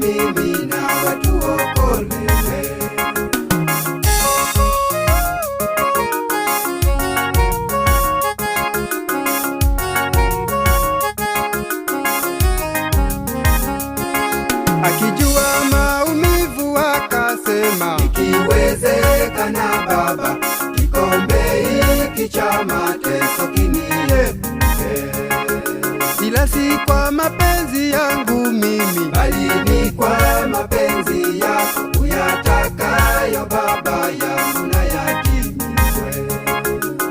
mimi nawe tuokolewe. Akijua maumivu akasema, ikiwezekana Baba, kikombe hiki cha mateso kiniepuke, ila si kwa mapenzi yangu mimi, bali ni kwa mapenzi yako uyatakayo Baba yangu na yatimizwe.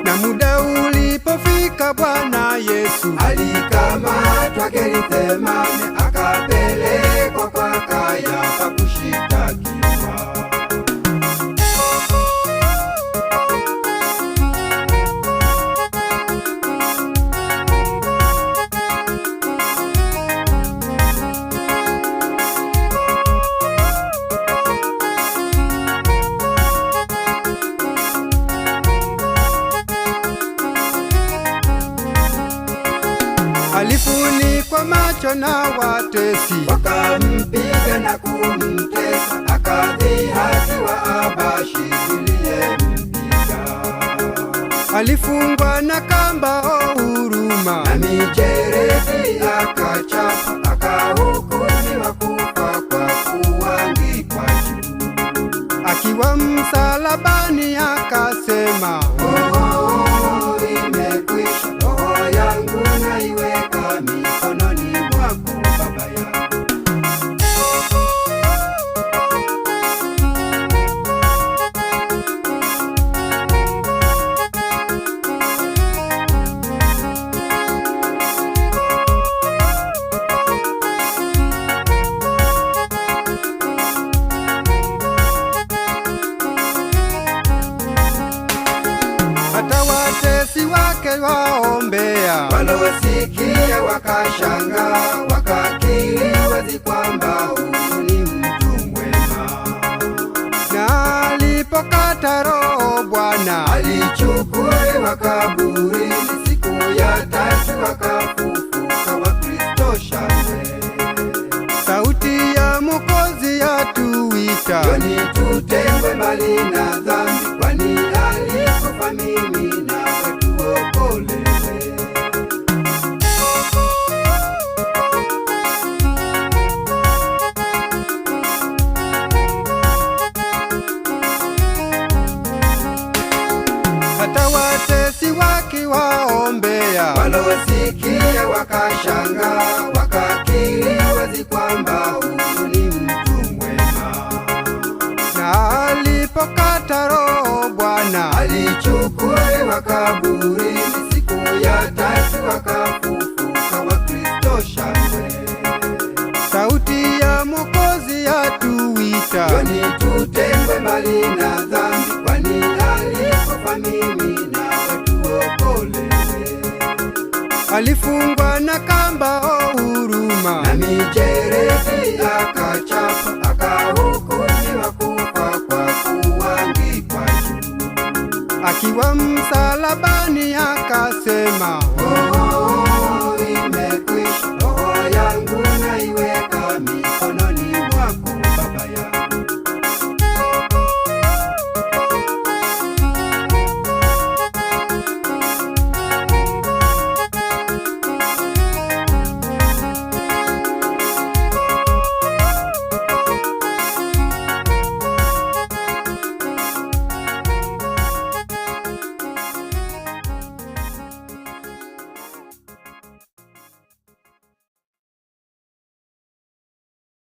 na muda ulipofika Bwana Yesu alikamatwa Gethsemane, akapelekwa kwa Kayafa kushitakiwa. alifunikwa macho na watesi, Wakampiga na kumtesa, akadhihakiwa Abashi aliyempiga. alifungwa na kamba o huruma, Na mijeredi akachapa, akahukumiwa kufa kwa kuangikwa juu. akiwa msalabani akasema, Oh, imekwisha, roho yangu naiweka mikononi mwako Baba yangu. hata watesi wake waombea, Walosikia wakashangaa, wakakiri wazi kwamba huyu ni mtu mwema. na alipokata roho Bwana Alichukuliwa kaburini, siku ya tatu akafufuka. Wakristo shangwe, sauti ya Mwokozi yatuita, njoni tutengwe mbali na dhambi, kwani alikufa mimi nawe tuokolewe. hata watesi wake waombea, Walosikia wakashangaa, wakakiri wazi kwamba huyu ni mtu mwema. na alipokata roho Bwana Alichukuliwa kaburini, siku ya tatu akafufuka. Wakristo shangwe, sauti ya Mwokozi yatuita, njoni tutengwe mbali na dhambi, kwani alikufa mimi nawe tuokolewe. alifungwa na kamba